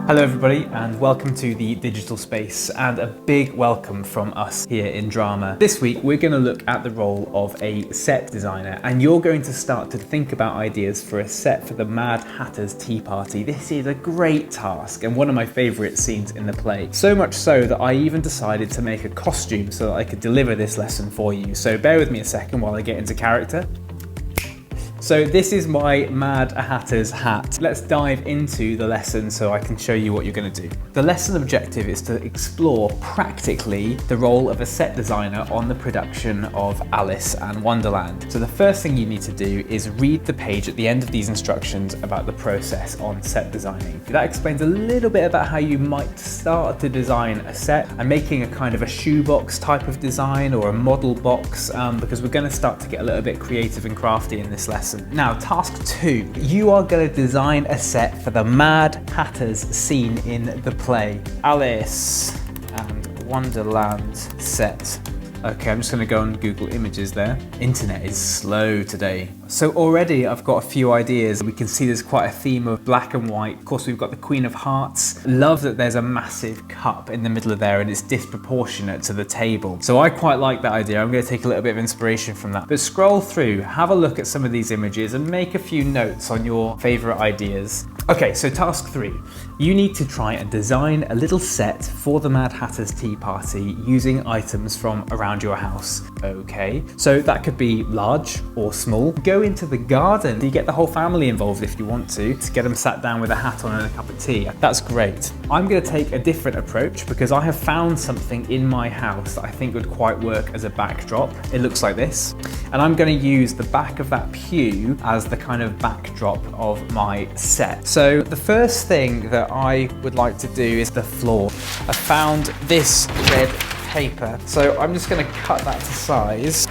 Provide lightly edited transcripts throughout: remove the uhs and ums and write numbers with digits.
Hello everybody and welcome to the digital space, and a big welcome from us here in drama. This week we're going to look at the role of a set designer, and you're going to start to think about ideas for a set for the Mad Hatter's Tea Party. This is a great task and one of my favourite scenes in the play. So much so that I even decided to make a costume so that I could deliver this lesson for you. So bear with me a second while I get into character. So this is my Mad Hatter's hat. Let's dive into the lesson so I can show you what you're going to do. The lesson objective is to explore practically the role of a set designer on the production of Alice and Wonderland. So the first thing you need to do is read the page at the end of these instructions about the process on set designing. That explains a little bit about how you might start to design a set. I'm making a kind of a shoebox type of design or a model box because we're going to start to get a little bit creative and crafty in this lesson. Now, task 2, you are going to design a set for the Mad Hatter's scene in the play. Alice and Wonderland set. Okay, I'm just going to go on Google Images there. Internet is slow today. So already I've got a few ideas. We can see there's quite a theme of black and white. Of course, we've got the Queen of Hearts. Love that there's a massive cup in the middle of there and it's disproportionate to the table. So I quite like that idea. I'm going to take a little bit of inspiration from that. But scroll through, have a look at some of these images and make a few notes on your favorite ideas. Okay, so task 3. You need to try and design a little set for the Mad Hatter's Tea Party using items from around your house. Okay, so that could be large or small. Go into the garden. You get the whole family involved if you want to get them sat down with a hat on and a cup of tea. That's great. I'm going to take a different approach because I have found something in my house that I think would quite work as a backdrop. It looks like this. And I'm going to use the back of that pew as the kind of backdrop of my set. So the first thing that I would like to do is the floor. I found this red paper, so I'm just going to cut that to size.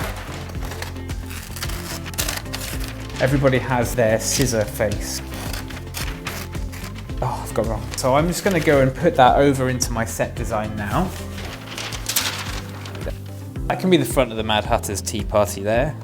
Everybody has their scissor face. Oh, I've got it wrong. So I'm just going to go and put that over into my set design now. That can be the front of the Mad Hatter's Tea Party there.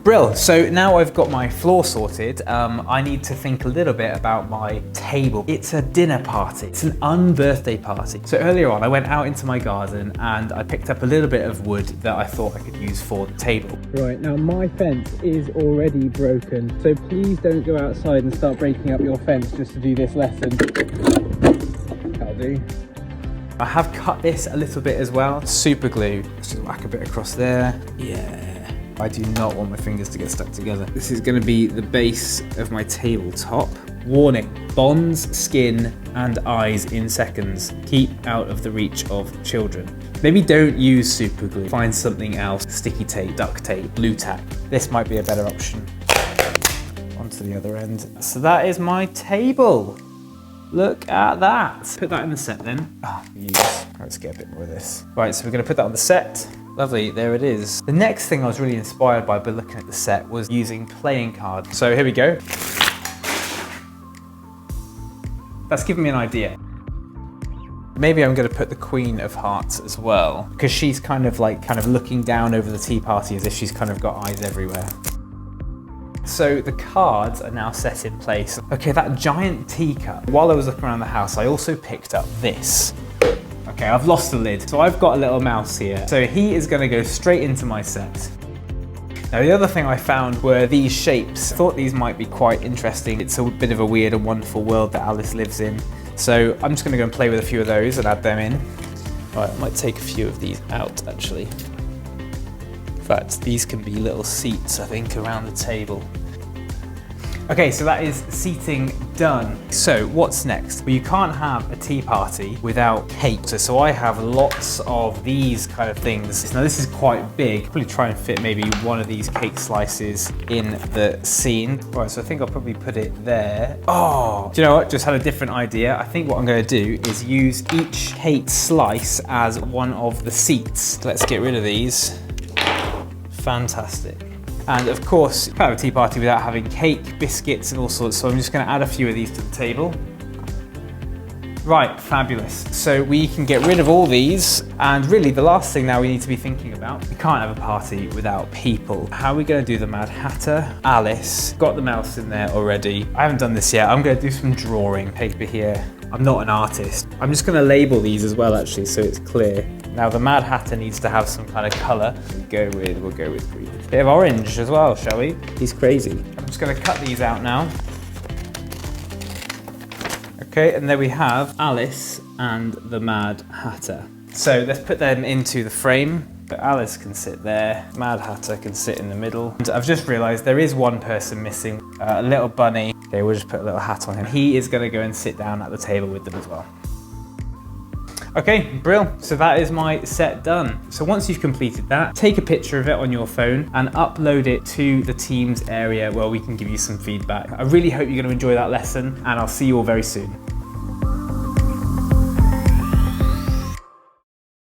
Brill, so now I've got my floor sorted, I need to think a little bit about my table. It's a dinner party, it's an unbirthday party. So earlier on I went out into my garden and I picked up a little bit of wood that I thought I could use for the table. Right, now my fence is already broken, so please don't go outside and start breaking up your fence just to do this lesson. That'll do. I have cut this a little bit as well. Super glue, let's just whack a bit across there. Yeah. I do not want my fingers to get stuck together. This is going to be the base of my tabletop. Warning, bonds skin and eyes in seconds. Keep out of the reach of children. Maybe don't use super glue. Find something else. Sticky tape, duct tape, blue tack. This might be a better option. Onto the other end. So that is my table. Look at that. Put that in the set then. Oh, yes. Let's get a bit more of this. Right, so we're going to put that on the set. Lovely, there it is. The next thing I was really inspired by looking at the set was using playing cards. So here we go. That's given me an idea. Maybe I'm going to put the Queen of Hearts as well, because she's kind of looking down over the tea party as if she's kind of got eyes everywhere. So the cards are now set in place. Okay, that giant teacup. While I was looking around the house, I also picked up this. Okay, I've lost the lid. So I've got a little mouse here. So he is going to go straight into my set. Now the other thing I found were these shapes. I thought these might be quite interesting. It's a bit of a weird and wonderful world that Alice lives in. So I'm just going to go and play with a few of those and add them in. All right, I might take a few of these out actually. In fact, these can be little seats, I think, around the table. Okay, so that is seating done. So what's next? Well, you can't have a tea party without cake. So I have lots of these kind of things. Now this is quite big. Probably try and fit maybe one of these cake slices in the scene. Right, so I think I'll probably put it there. Oh, do you know what? Just had a different idea. I think what I'm going to do is use each cake slice as one of the seats. Let's get rid of these. Fantastic. And of course, you can't have a tea party without having cake, biscuits and all sorts, so I'm just going to add a few of these to the table. Right, fabulous. So we can get rid of all these, and really the last thing now we need to be thinking about, we can't have a party without people. How are we gonna do the Mad Hatter? Alice, got the mouse in there already. I haven't done this yet. I'm gonna do some drawing. Paper here. I'm not an artist. I'm just gonna label these as well actually so it's clear. Now the Mad Hatter needs to have some kind of color. We'll go with green. Bit of orange as well, shall we? He's crazy. I'm just gonna cut these out now. Okay, and there we have Alice and the Mad Hatter. So let's put them into the frame. So Alice can sit there, Mad Hatter can sit in the middle. And I've just realized there is one person missing, a little bunny. Okay, we'll just put a little hat on him. He is gonna go and sit down at the table with them as well. Okay, brilliant. So that is my set done. So once you've completed that, take a picture of it on your phone and upload it to the Teams area where we can give you some feedback. I really hope you're gonna enjoy that lesson, and I'll see you all very soon.